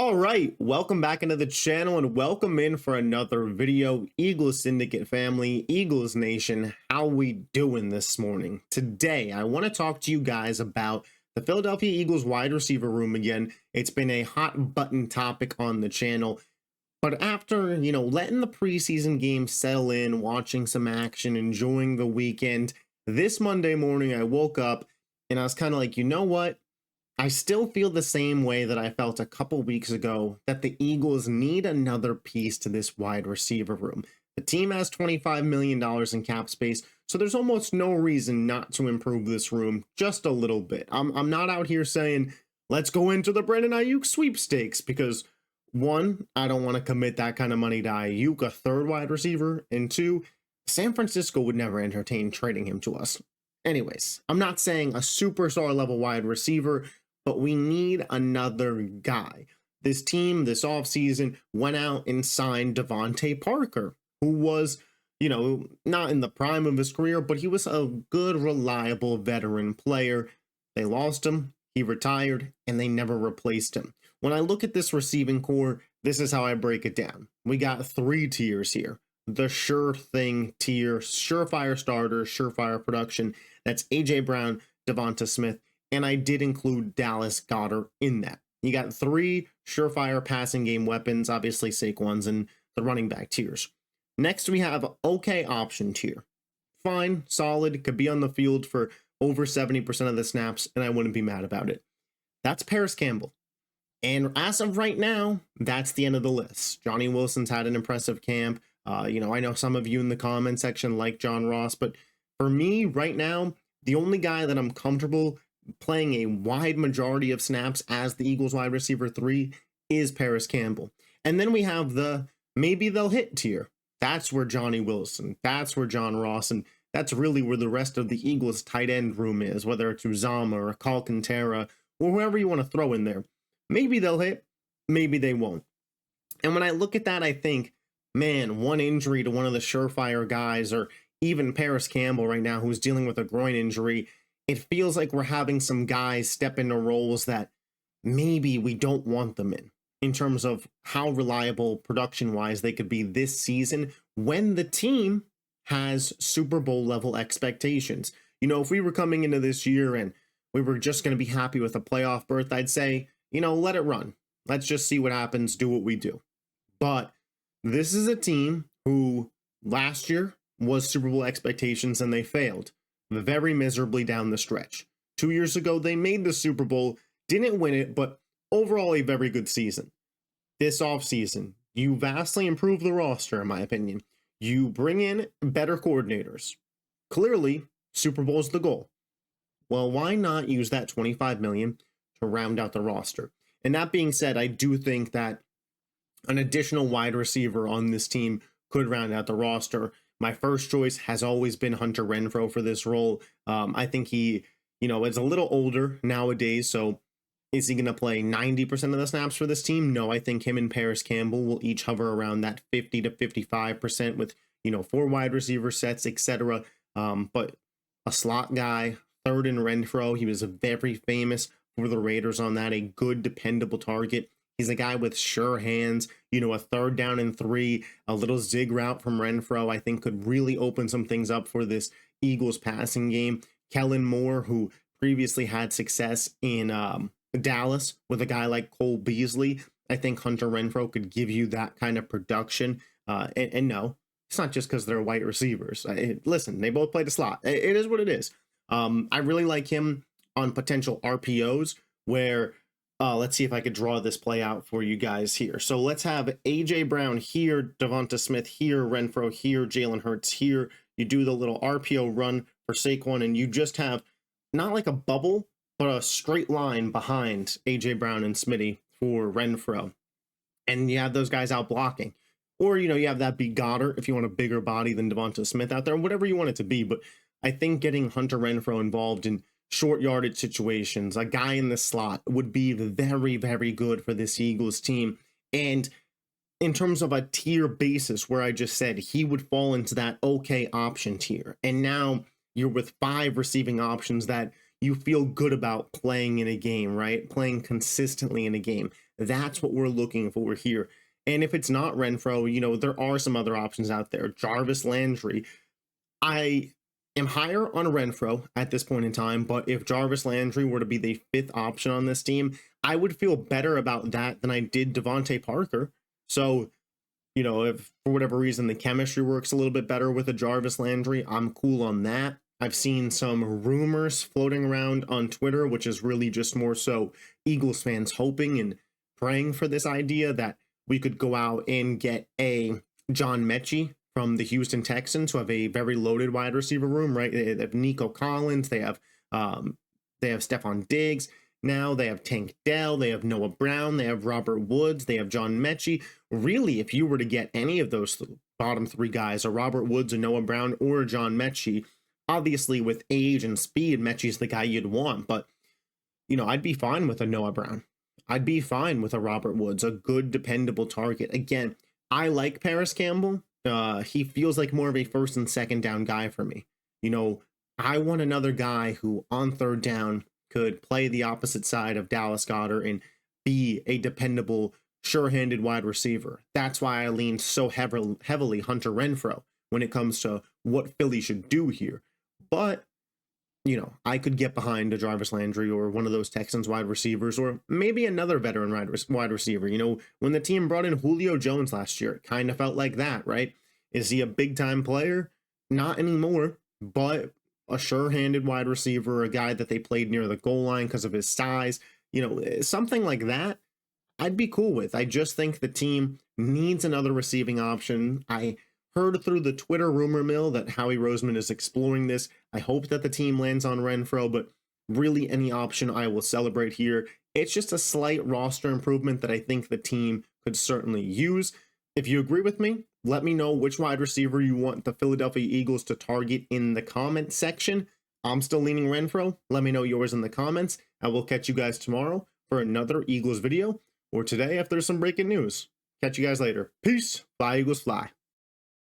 All right, welcome back into the channel and welcome in for another video. Eagles Syndicate family, Eagles Nation, how we doing this morning? Today, I want to talk to you guys about the Philadelphia Eagles wide receiver room again. It's been a hot button topic on the channel, but after, letting the preseason game settle in, watching some action, enjoying the weekend, this Monday morning I woke up and I was kind of like, you know what? I still feel the same way that I felt a couple weeks ago that the Eagles need another piece to this wide receiver room. The team has $25 million in cap space, so there's almost no reason not to improve this room just a little bit. I'm not out here saying, let's go into the Brandon Ayuk sweepstakes, because one, I don't want to commit that kind of money to Ayuk, a third wide receiver, and two, San Francisco would never entertain trading him to us. Anyways, I'm not saying a superstar level wide receiver, but we need another guy. This team this offseason went out and signed Devontae Parker, who was, not in the prime of his career, but he was a good, reliable veteran player. They lost him, he retired, and they never replaced him. When I look at this receiving core, this is how I break it down. We got three tiers here. The sure thing tier, surefire starter, surefire production. That's A.J. Brown, Devonta Smith, and I did include Dallas Goedert in that. You got three surefire passing game weapons, obviously Saquon's and the running back tiers. Next, we have okay option tier. Fine, solid, could be on the field for over 70% of the snaps, and I wouldn't be mad about it. That's Paris Campbell. And as of right now, that's the end of the list. Johnny Wilson's had an impressive camp. I know some of you in the comment section like John Ross, but for me right now, the only guy that I'm comfortable playing a wide majority of snaps as the Eagles wide receiver 3 is Paris Campbell. And then we have the maybe they'll hit tier. That's where Johnny Wilson, that's where John Ross, and that's really where the rest of the Eagles tight end room is, whether it's Uzama or Alcantara or whoever you want to throw in there. Maybe they'll hit, maybe they won't. And when I look at that, I think, man, one injury to one of the surefire guys, or even Paris Campbell right now, who's dealing with a groin injury, it feels like we're having some guys step into roles that maybe we don't want them in terms of how reliable production-wise they could be this season when the team has Super Bowl level expectations. If we were coming into this year and we were just going to be happy with a playoff berth, I'd say, let it run. Let's just see what happens, do what we do. But this is a team who last year was Super Bowl expectations and they failed very miserably down the stretch. 2 years ago, they made the Super Bowl, didn't win it, but overall a very good season. This offseason, you vastly improve the roster, in my opinion. You bring in better coordinators. Clearly, Super Bowl is the goal. Well, why not use that $25 million to round out the roster? And that being said, I do think that an additional wide receiver on this team could round out the roster. My first choice has always been Hunter Renfrow for this role. I think he, is a little older nowadays, so is he going to play 90% of the snaps for this team? No, I think him and Paris Campbell will each hover around that 50 to 55% with, 4 wide receiver sets, etc. But a slot guy, third in Renfrow, he was very famous for the Raiders on that, a good, dependable target. He's a guy with sure hands, a third down and 3, a little zig route from Renfrow, I think could really open some things up for this Eagles passing game. Kellen Moore, who previously had success in Dallas with a guy like Cole Beasley, I think Hunter Renfrow could give you that kind of production. And no, it's not just because they're white receivers. Listen, they both play the slot. It is what it is. I really like him on potential RPOs where let's see if I could draw this play out for you guys here. So let's have A.J. Brown here, Devonta Smith here, Renfrow here, Jalen Hurts here. You do the little RPO run for Saquon, and you just have not like a bubble, but a straight line behind A.J. Brown and Smitty for Renfrow. And you have those guys out blocking. Or, you have that be Goddard if you want a bigger body than Devonta Smith out there, whatever you want it to be. But I think getting Hunter Renfrow involved in short yardage situations, a guy in the slot, would be very, very good for this Eagles team. And in terms of a tier basis, where I just said he would fall into that okay option tier. And now you're with 5 receiving options that you feel good about playing in a game, right? Playing consistently in a game. That's what we're looking for here. And if it's not Renfroe, you know, there are some other options out there. Jarvis Landry. I am higher on Renfroe at this point in time, but if Jarvis Landry were to be the fifth option on this team, I would feel better about that than I did Devontae Parker. So, you know, if for whatever reason the chemistry works a little bit better with a Jarvis Landry, I'm cool on that. I've seen some rumors floating around on Twitter, which is really just more so Eagles fans hoping and praying for this idea that we could go out and get a John Mechie from the Houston Texans, who have a very loaded wide receiver room, right? They have Nico Collins, they have Stephon Diggs. Now they have Tank Dell, they have Noah Brown, they have Robert Woods, they have John Mechie. Really, if you were to get any of those bottom three guys, a Robert Woods, a Noah Brown, or a John Mechie, obviously with age and speed, Mechie's the guy you'd want. But, you know, I'd be fine with a Noah Brown. I'd be fine with a Robert Woods, a good, dependable target. Again, I like Paris Campbell. He feels like more of a first and second down guy for me. You know, I want another guy who on third down could play the opposite side of Dallas Goedert and be a dependable, sure-handed wide receiver. That's why I lean so heavily Hunter Renfrow when it comes to what Philly should do here. But, you know, I could get behind a Jarvis Landry or one of those Texans wide receivers, or maybe another veteran wide receiver. You know, when the team brought in Julio Jones last year, it kind of felt like that, right? Is he a big-time player? Not anymore, but a sure-handed wide receiver, a guy that they played near the goal line because of his size, you know, something like that, I'd be cool with. I just think the team needs another receiving option. I heard through the Twitter rumor mill that Howie Roseman is exploring this. I hope that the team lands on Renfroe, but really any option I will celebrate here. It's just a slight roster improvement that I think the team could certainly use. If you agree with me, let me know which wide receiver you want the Philadelphia Eagles to target in the comment section. I'm still leaning Renfroe. Let me know yours in the comments. I will catch you guys tomorrow for another Eagles video, or today if there's some breaking news. Catch you guys later. Peace. Fly, Eagles, fly.